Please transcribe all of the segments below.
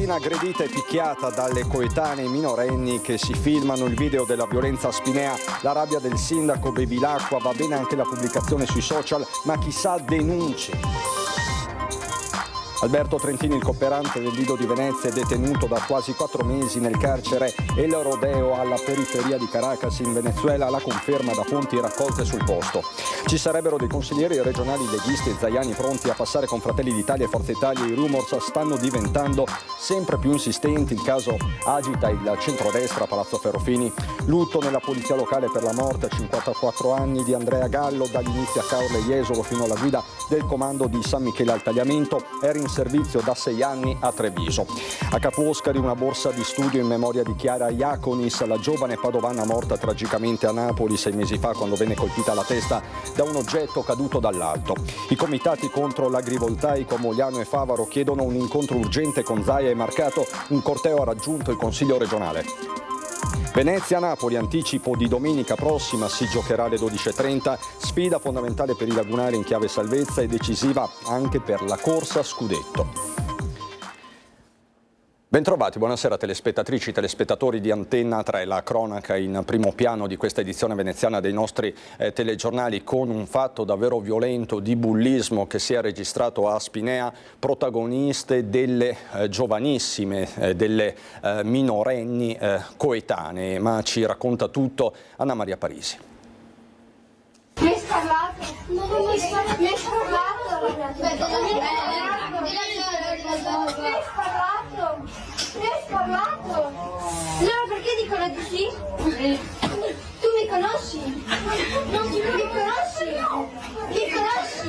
ragazzina aggredita e picchiata dalle coetanee minorenni che si filmano. Il video della violenza a Spinea, la rabbia del sindaco Bevilacqua, va bene anche la pubblicazione sui social, ma chissà denunce. Alberto Trentini, il cooperante del Lido di Venezia, è detenuto da quasi 4 mesi nel carcere El Rodeo alla periferia di Caracas in Venezuela, la conferma da fonti raccolte sul posto. Ci sarebbero dei consiglieri regionali leghisti e zaiani pronti a passare con Fratelli d'Italia e Forza Italia. I rumors stanno diventando sempre più insistenti. Il caso agita il centrodestra a Palazzo Ferrofini. Lutto nella polizia locale per la morte a 54 anni di Andrea Gallo, dagli inizi a Caorle Jesolo fino alla guida del comando di San Michele al Tagliamento. Era in servizio da 6 anni a Treviso. A Capo Oscari una borsa di studio in memoria di Chiara Iaconis, la giovane padovana morta tragicamente a Napoli 6 mesi fa quando venne colpita alla testa da un oggetto caduto dall'alto. I comitati contro l'agrivoltaico a Mogliano e Favaro chiedono un incontro urgente con Zaia e Marcato. Un corteo ha raggiunto il Consiglio regionale. Venezia-Napoli, anticipo di domenica prossima, si giocherà alle 12:30, sfida fondamentale per i lagunari in chiave salvezza e decisiva anche per la corsa a scudetto. Bentrovati, buonasera telespettatrici, telespettatori di Antenna 3, la cronaca in primo piano di questa edizione veneziana dei nostri telegiornali, con un fatto davvero violento di bullismo che si è registrato a Spinea, protagoniste delle giovanissime, delle minorenni coetanee, ma ci racconta tutto Anna Maria Parisi. Mi hai parlato? Non mi hai parlato? Mi hai parlato? Mi hai parlato? Allora perché dicono di sì? Tu mi conosci? Non mi conosci? Mi conosci?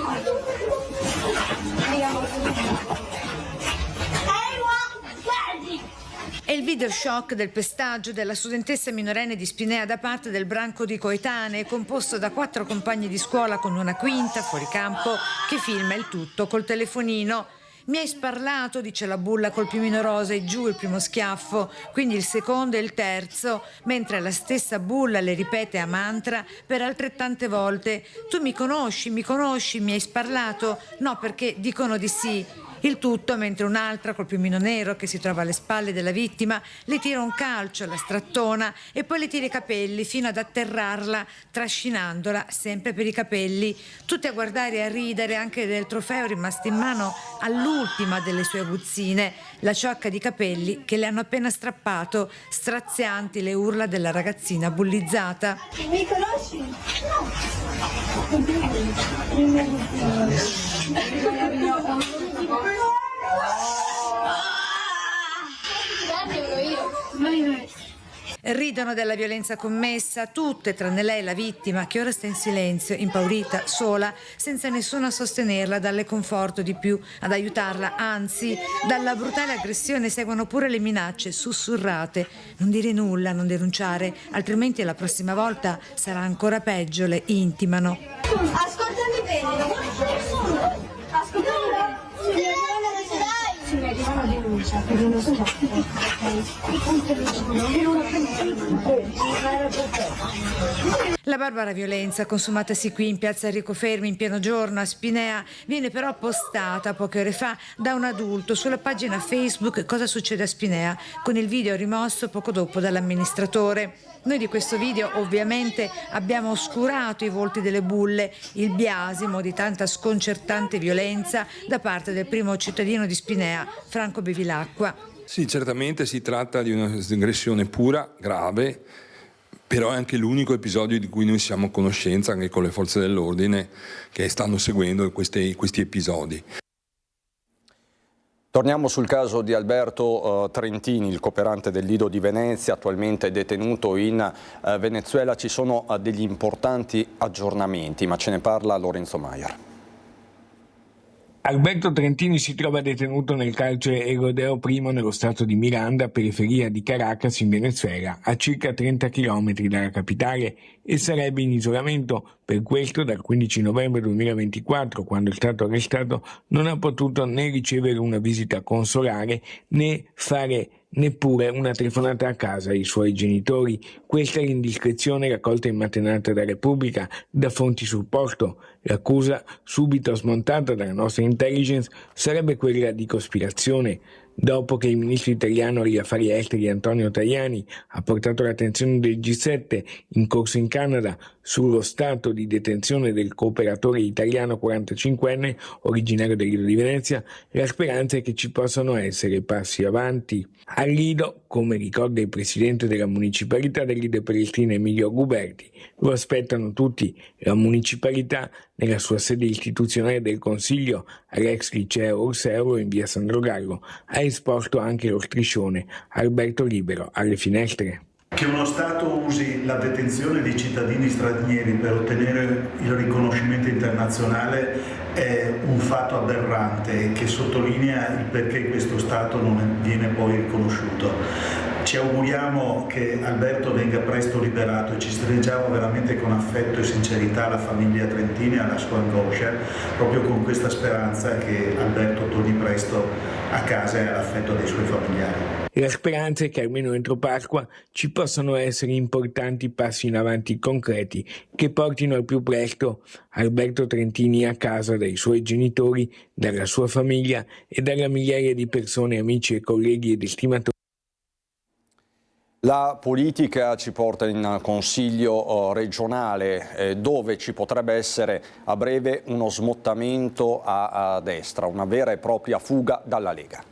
È il video shock del pestaggio della studentessa minorenne di Spinea da parte del branco di coetanee, composto da 4 compagni di scuola con una quinta fuori campo che filma il tutto col telefonino. Mi hai sparlato, dice la bulla col piumino rosa, e giù il primo schiaffo, quindi il secondo e il terzo, mentre la stessa bulla le ripete a mantra per altrettante volte: tu mi conosci, mi hai sparlato? No, perché dicono di sì. Il tutto mentre un'altra col piumino nero, che si trova alle spalle della vittima, le tira un calcio, la strattona e poi le tira i capelli fino ad atterrarla, trascinandola sempre per i capelli. Tutte a guardare e a ridere anche del trofeo rimasto in mano all'ultima delle sue aguzzine, la ciocca di capelli che le hanno appena strappato, strazianti le urla della ragazzina bullizzata. Mi conosci? Ridono della violenza commessa, tutte tranne lei, la vittima, che ora sta in silenzio, impaurita, sola, senza nessuno a sostenerla, a darle conforto, di più, ad aiutarla. Anzi, dalla brutale aggressione seguono pure le minacce sussurrate: non dire nulla, non denunciare, altrimenti la prossima volta sarà ancora peggio, le intimano. Ascoltami bene. Ascoltami bene. Se mi arriva una denuncia per uno La barbara violenza consumatasi qui in piazza Enrico Fermi in pieno giorno a Spinea viene però postata poche ore fa da un adulto sulla pagina Facebook Cosa succede a Spinea, con il video rimosso poco dopo dall'amministratore. Noi di questo video ovviamente abbiamo oscurato i volti delle bulle, il biasimo di tanta sconcertante violenza da parte del primo cittadino di Spinea, Franco Bevilacqua. Sì, certamente si tratta di un'aggressione pura, grave, però è anche l'unico episodio di cui noi siamo a conoscenza anche con le forze dell'ordine che stanno seguendo questi episodi. Torniamo sul caso di Alberto Trentini, il cooperante del Lido di Venezia, attualmente detenuto in Venezuela. Ci sono degli importanti aggiornamenti, ma ce ne parla Lorenzo Maier. Alberto Trentini si trova detenuto nel carcere El Rodeo I nello stato di Miranda, periferia di Caracas in Venezuela, a circa 30 km dalla capitale, e sarebbe in isolamento. Per questo dal 15 novembre 2024, quando è stato arrestato, non ha potuto né ricevere una visita consolare né fare neppure una telefonata a casa ai suoi genitori. Questa è l'indiscrezione raccolta in mattinata da Repubblica da fonti sul posto. L'accusa, subito smontata dalla nostra intelligence, sarebbe quella di cospirazione. Dopo che il ministro italiano agli affari esteri Antonio Tajani ha portato l'attenzione del G7 in corso in Canada sullo stato di detenzione del cooperatore italiano 45enne originario del Lido di Venezia, la speranza è che ci possano essere passi avanti. Al Lido, come ricorda il presidente della municipalità del Lido Prenestina Emilio Guberti, lo aspettano tutti. La municipalità, nella sua sede istituzionale del Consiglio, all'ex liceo Orseolo in via Sandro Gallo, ha esposto anche lo striscione Alberto Libero alle finestre. Che uno Stato usi la detenzione di cittadini stranieri per ottenere il riconoscimento internazionale è un fatto aberrante che sottolinea il perché questo Stato non viene poi riconosciuto. Ci auguriamo che Alberto venga presto liberato e ci stringiamo veramente con affetto e sincerità alla famiglia trentina e alla sua angoscia, proprio con questa speranza che Alberto torni presto a casa e all'affetto dei suoi familiari. La speranza è che almeno entro Pasqua ci possano essere importanti passi in avanti concreti che portino al più presto Alberto Trentini a casa dai suoi genitori, dalla sua famiglia e dalla migliaia di persone, amici e colleghi ed estimatori. La politica ci porta in consiglio regionale dove ci potrebbe essere a breve uno smottamento a destra, una vera e propria fuga dalla Lega.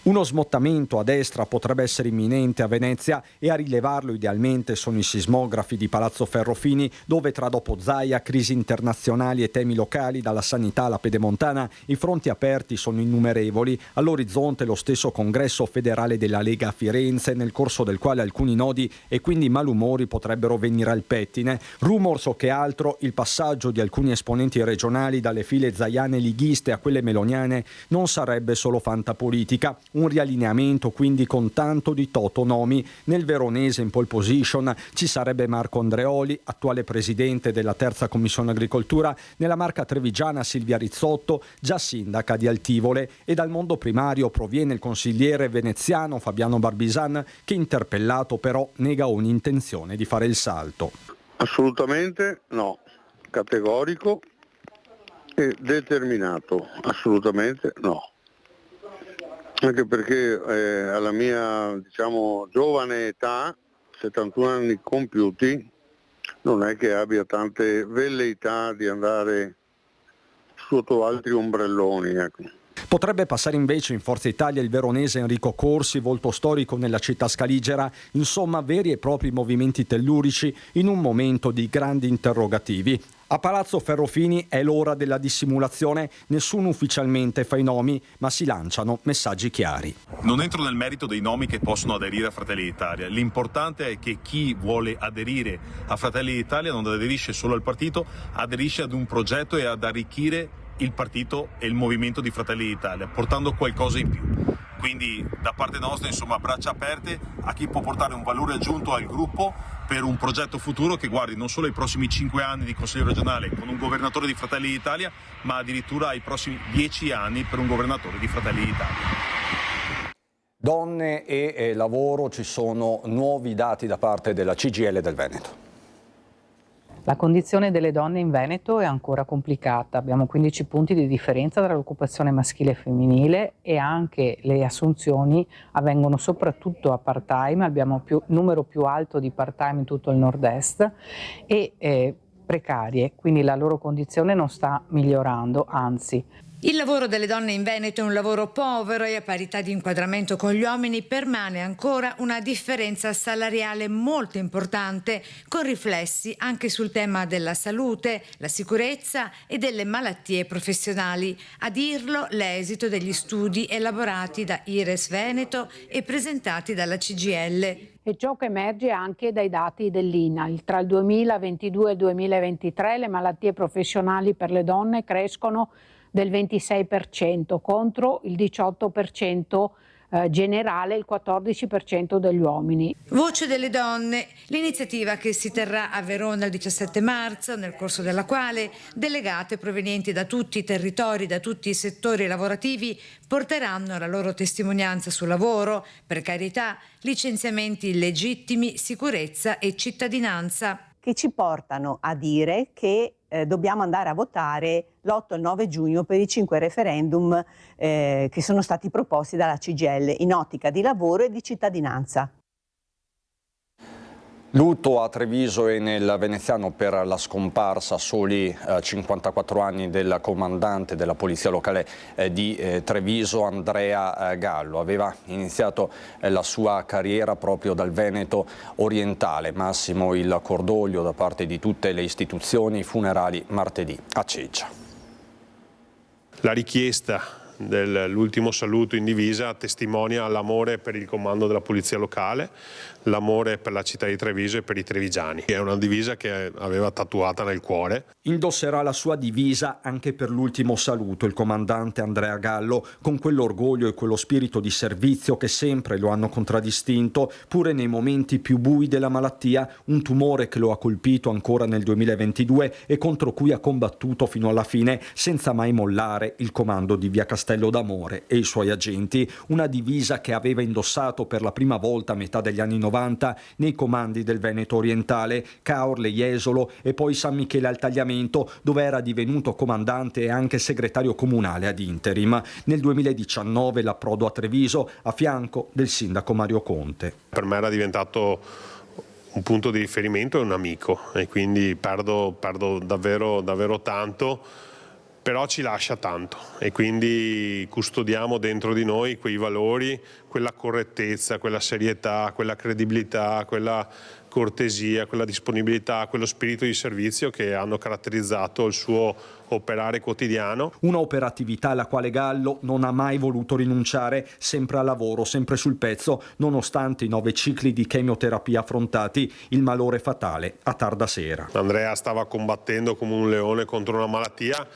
Uno smottamento a destra potrebbe essere imminente a Venezia e a rilevarlo idealmente sono i sismografi di Palazzo Ferrofini, dove tra dopo Zaia, crisi internazionali e temi locali, dalla sanità alla pedemontana, i fronti aperti sono innumerevoli. All'orizzonte lo stesso congresso federale della Lega a Firenze, nel corso del quale alcuni nodi e quindi malumori potrebbero venire al pettine. Rumors o che altro, il passaggio di alcuni esponenti regionali dalle file zaiane lighiste a quelle meloniane non sarebbe solo fantapolitica. Un riallineamento quindi con tanto di totonomi. Nel veronese in pole position ci sarebbe Marco Andreoli, attuale presidente della terza commissione agricoltura, nella Marca trevigiana Silvia Rizzotto, già sindaca di Altivole, e dal mondo primario proviene il consigliere veneziano Fabiano Barbisan, che interpellato però nega ogni intenzione di fare il salto. Assolutamente no, categorico e determinato, assolutamente no. Anche perché alla mia giovane età, 71 anni compiuti, non è che abbia tante velleità di andare sotto altri ombrelloni. Ecco. Potrebbe passare invece in Forza Italia il veronese Enrico Corsi, volto storico nella città scaligera, insomma veri e propri movimenti tellurici in un momento di grandi interrogativi. A Palazzo Ferrofini è l'ora della dissimulazione, nessuno ufficialmente fa i nomi, ma si lanciano messaggi chiari. Non entro nel merito dei nomi che possono aderire a Fratelli d'Italia, l'importante è che chi vuole aderire a Fratelli d'Italia non aderisce solo al partito, aderisce ad un progetto e ad arricchire il partito e il movimento di Fratelli d'Italia, portando qualcosa in più. Quindi da parte nostra, insomma, braccia aperte a chi può portare un valore aggiunto al gruppo per un progetto futuro che guardi non solo ai prossimi 5 anni di Consiglio regionale con un governatore di Fratelli d'Italia, ma addirittura ai prossimi 10 anni per un governatore di Fratelli d'Italia. Donne e lavoro, ci sono nuovi dati da parte della CGIL del Veneto. La condizione delle donne in Veneto è ancora complicata, abbiamo 15 punti di differenza tra l'occupazione maschile e femminile e anche le assunzioni avvengono soprattutto a part-time, abbiamo numero più alto di part-time in tutto il nord-est e precarie, quindi la loro condizione non sta migliorando, anzi. Il lavoro delle donne in Veneto è un lavoro povero e a parità di inquadramento con gli uomini permane ancora una differenza salariale molto importante, con riflessi anche sul tema della salute, la sicurezza e delle malattie professionali. A dirlo l'esito degli studi elaborati da IRES Veneto e presentati dalla CGIL. E ciò che emerge anche dai dati dell'INAIL. Tra il 2022 e il 2023 le malattie professionali per le donne crescono del 26% contro il 18% generale, il 14% degli uomini. Voce delle donne, l'iniziativa che si terrà a Verona il 17 marzo, nel corso della quale delegate provenienti da tutti i territori, da tutti i settori lavorativi, porteranno la loro testimonianza sul lavoro, precarietà, licenziamenti illegittimi, sicurezza e cittadinanza. Che ci portano a dire che dobbiamo andare a votare l'8 e il 9 giugno per i 5 referendum che sono stati proposti dalla CGIL in ottica di lavoro e di cittadinanza. Lutto a Treviso e nel veneziano per la scomparsa a soli 54 anni del comandante della polizia locale di Treviso, Andrea Gallo. Aveva iniziato la sua carriera proprio dal Veneto orientale. Massimo il cordoglio da parte di tutte le istituzioni. Funerali martedì a Ceggia. La richiesta dell'ultimo saluto in divisa testimonia l'amore per il comando della polizia locale, l'amore per la città di Treviso e per i trevigiani. È una divisa che aveva tatuata nel cuore. Indosserà la sua divisa anche per l'ultimo saluto il comandante Andrea Gallo, con quell'orgoglio e quello spirito di servizio che sempre lo hanno contraddistinto, pure nei momenti più bui della malattia, un tumore che lo ha colpito ancora nel 2022 e contro cui ha combattuto fino alla fine senza mai mollare il comando di Via Castello d'Amore e i suoi agenti, una divisa che aveva indossato per la prima volta a metà degli anni 90 nei comandi del Veneto orientale, Caorle, Jesolo e poi San Michele al Tagliamento, dove era divenuto comandante e anche segretario comunale ad interim. Nel 2019 l'approdo a Treviso a fianco del sindaco Mario Conte. Per me era diventato un punto di riferimento e un amico, e quindi perdo davvero tanto. Però ci lascia tanto e quindi custodiamo dentro di noi quei valori, quella correttezza, quella serietà, quella credibilità, quella cortesia, quella disponibilità, quello spirito di servizio che hanno caratterizzato il suo operare quotidiano. Una operatività alla quale Gallo non ha mai voluto rinunciare, sempre al lavoro, sempre sul pezzo, nonostante i 9 cicli di chemioterapia affrontati, il malore fatale a tarda sera. Andrea stava combattendo come un leone contro una malattia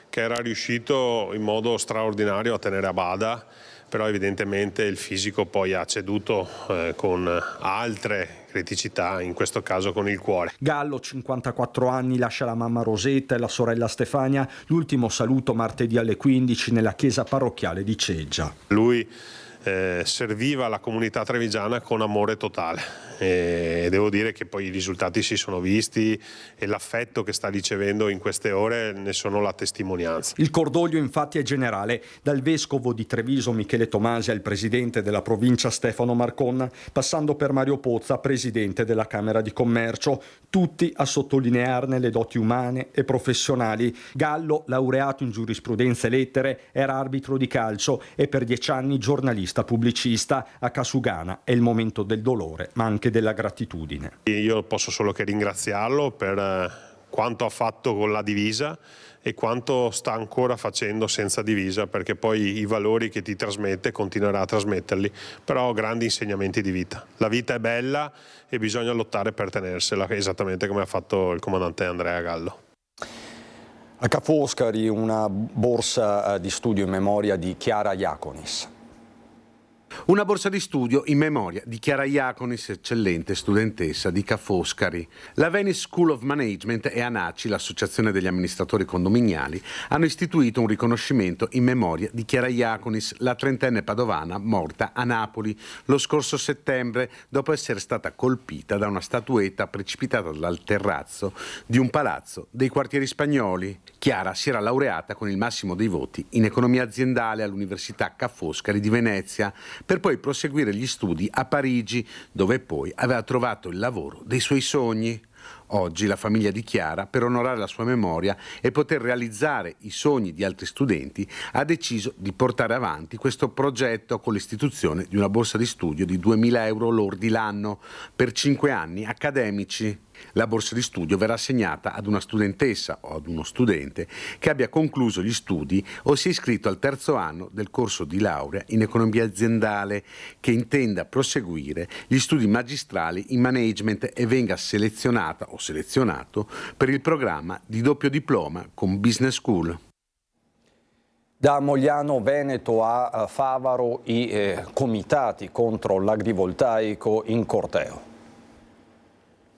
che era riuscito in modo straordinario a tenere a bada, però evidentemente il fisico poi ha ceduto con altre criticità, in questo caso con il cuore. Gallo, 54 anni, lascia la mamma Rosetta e la sorella Stefania. L'ultimo saluto martedì alle 15 nella chiesa parrocchiale di Ceggia. Lui serviva la comunità trevigiana con amore totale e devo dire che poi i risultati si sono visti e l'affetto che sta ricevendo in queste ore ne sono la testimonianza. Il cordoglio infatti è generale, dal vescovo di Treviso Michele Tomasi al presidente della provincia Stefano Marcon, passando per Mario Pozza, presidente della Camera di Commercio, tutti a sottolinearne le doti umane e professionali. Gallo, laureato in giurisprudenza e lettere, era arbitro di calcio e per 10 anni giornalista pubblicista. A Casugana è il momento del dolore, ma anche della gratitudine. Io posso solo che ringraziarlo per quanto ha fatto con la divisa e quanto sta ancora facendo senza divisa, perché poi i valori che ti trasmette continuerà a trasmetterli, però grandi insegnamenti di vita. La vita è bella e bisogna lottare per tenersela, esattamente come ha fatto il comandante Andrea Gallo. A Ca' Foscari una borsa di studio in memoria di Chiara Iaconis. Una borsa di studio in memoria di Chiara Iaconis, eccellente studentessa di Ca' Foscari. La Venice School of Management e ANACI, l'associazione degli amministratori condominiali, hanno istituito un riconoscimento in memoria di Chiara Iaconis, la trentenne padovana morta a Napoli lo scorso settembre dopo essere stata colpita da una statuetta precipitata dal terrazzo di un palazzo dei quartieri spagnoli. Chiara si era laureata con il massimo dei voti in economia aziendale all'Università Ca' Foscari di Venezia, per poi proseguire gli studi a Parigi, dove poi aveva trovato il lavoro dei suoi sogni. Oggi la famiglia di Chiara, per onorare la sua memoria e poter realizzare i sogni di altri studenti, ha deciso di portare avanti questo progetto con l'istituzione di una borsa di studio di 2.000 euro lordi l'anno per 5 anni accademici. La borsa di studio verrà assegnata ad una studentessa o ad uno studente che abbia concluso gli studi o sia iscritto al 3° anno del corso di laurea in economia aziendale, che intenda proseguire gli studi magistrali in management e venga selezionata o selezionato per il programma di doppio diploma con Business School. Da Mogliano Veneto a Favaro i comitati contro l'agrivoltaico in corteo.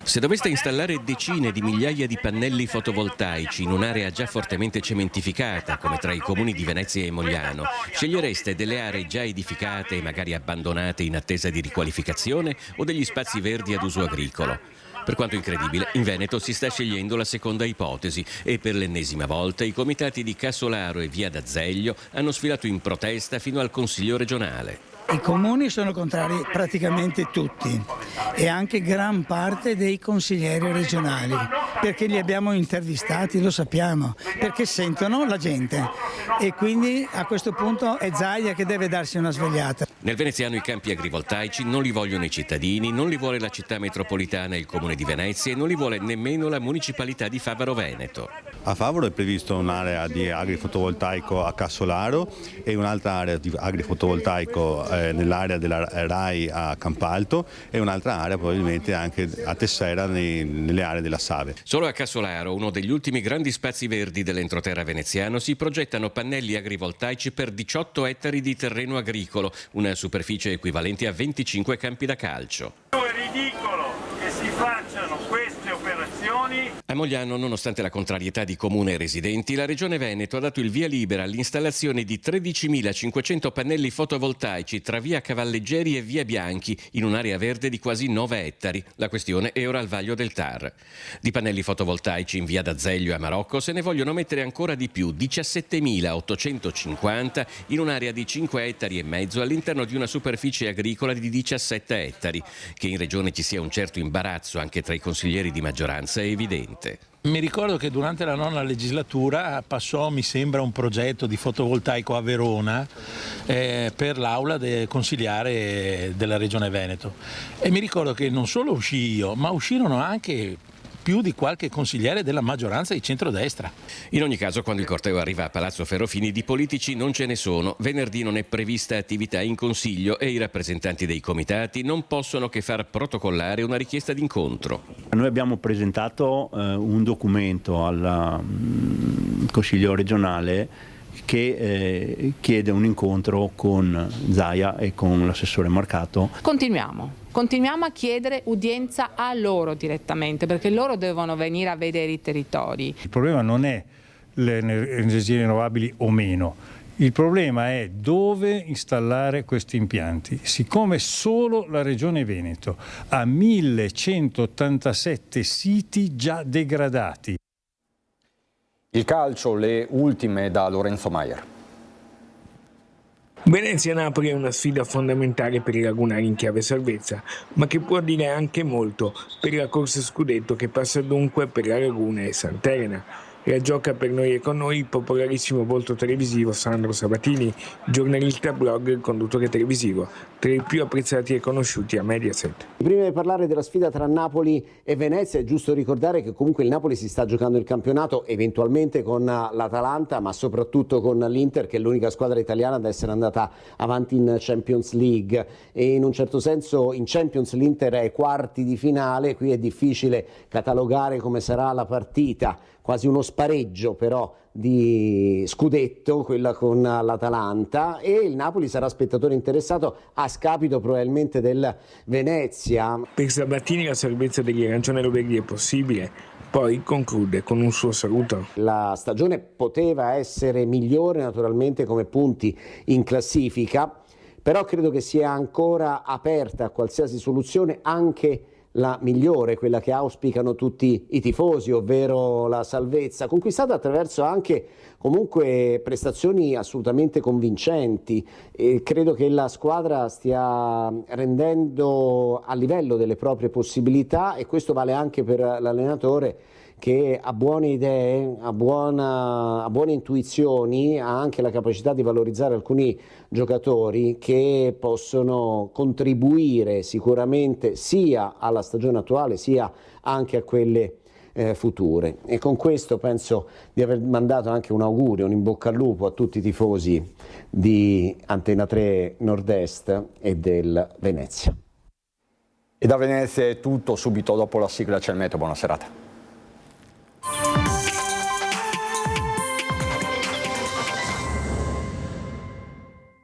Se doveste installare decine di migliaia di pannelli fotovoltaici in un'area già fortemente cementificata, come tra i comuni di Venezia e Mogliano, scegliereste delle aree già edificate e magari abbandonate in attesa di riqualificazione o degli spazi verdi ad uso agricolo? Per quanto incredibile, in Veneto si sta scegliendo la seconda ipotesi e per l'ennesima volta i comitati di Cassolaro e Via d'Azeglio hanno sfilato in protesta fino al Consiglio regionale. I comuni sono contrari praticamente tutti e anche gran parte dei consiglieri regionali, perché li abbiamo intervistati, lo sappiamo, perché sentono la gente e quindi a questo punto è Zaia che deve darsi una svegliata. Nel veneziano i campi agrivoltaici non li vogliono i cittadini, non li vuole la città metropolitana e il comune di Venezia e non li vuole nemmeno la municipalità di Favaro Veneto. A Favaro è previsto un'area di agrifotovoltaico a Cassolaro e un'altra area di agrifotovoltaico nell'area della RAI a Campalto e un'altra area probabilmente anche a Tessera nelle aree della Save. Solo a Cassolaro, uno degli ultimi grandi spazi verdi dell'entroterra veneziano, si progettano pannelli agrivoltaici per 18 ettari di terreno agricolo, una superficie equivalente a 25 campi da calcio. È ridicolo che si facciano queste operazioni. A Mogliano, nonostante la contrarietà di comune e residenti, la Regione Veneto ha dato il via libera all'installazione di 13.500 pannelli fotovoltaici tra via Cavalleggeri e via Bianchi, in un'area verde di quasi 9 ettari. La questione è ora al vaglio del TAR. Di pannelli fotovoltaici in via d'Azeglio a Marocco se ne vogliono mettere ancora di più, 17.850 in un'area di 5 ettari e mezzo all'interno di una superficie agricola di 17 ettari. Che in Regione ci sia un certo imbarazzo anche tra i consiglieri di maggioranza è evidente. Mi ricordo che durante la nona legislatura passò, mi sembra, un progetto di fotovoltaico a Verona per l'aula consigliare della Regione Veneto e mi ricordo che non solo uscii io, ma uscirono anche più di qualche consigliere della maggioranza di centrodestra. In ogni caso, quando il corteo arriva a Palazzo Ferrofini, di politici non ce ne sono. Venerdì non è prevista attività in Consiglio e i rappresentanti dei comitati non possono che far protocollare una richiesta d'incontro. Noi abbiamo presentato un documento al Consiglio regionale che chiede un incontro con Zaia e con l'assessore Marcato. Continuiamo a chiedere udienza a loro direttamente, perché loro devono venire a vedere i territori. Il problema non è le energie rinnovabili o meno, il problema è dove installare questi impianti. Siccome solo la Regione Veneto ha 1187 siti già degradati. Il calcio, le ultime da Lorenzo Maier. Venezia-Napoli è una sfida fondamentale per i lagunari in chiave salvezza, ma che può dire anche molto per la corsa scudetto che passa dunque per la Laguna e Sant'Elena. La gioca per noi e con noi il popolarissimo volto televisivo Sandro Sabatini, giornalista, blogger, conduttore televisivo, tra i più apprezzati e conosciuti a Mediaset. Prima di parlare della sfida tra Napoli e Venezia è giusto ricordare che comunque il Napoli si sta giocando il campionato eventualmente con l'Atalanta, ma soprattutto con l'Inter, che è l'unica squadra italiana ad essere andata avanti in Champions League, e in un certo senso in Champions l'Inter è ai quarti di finale. Qui è difficile catalogare come sarà la partita, quasi uno spareggio però di scudetto, quella con l'Atalanta, e il Napoli sarà spettatore interessato a scapito probabilmente del Venezia. Per Sabatini la salvezza degli arancione-verdi è possibile, poi conclude con un suo saluto. La stagione poteva essere migliore naturalmente come punti in classifica, però credo che sia ancora aperta a qualsiasi soluzione, anche la migliore, quella che auspicano tutti i tifosi, ovvero la salvezza, conquistata attraverso anche comunque prestazioni assolutamente convincenti. E credo che la squadra stia rendendo a livello delle proprie possibilità, e questo vale anche per l'allenatore, che ha buone idee, ha buone intuizioni, ha anche la capacità di valorizzare alcuni giocatori che possono contribuire sicuramente sia alla stagione attuale sia anche a quelle future. E con questo penso di aver mandato anche un augurio, un in bocca al lupo a tutti i tifosi di Antena 3 Nord-Est e del Venezia. E da Venezia è tutto, subito dopo la sigla c'è il meteo, buona serata.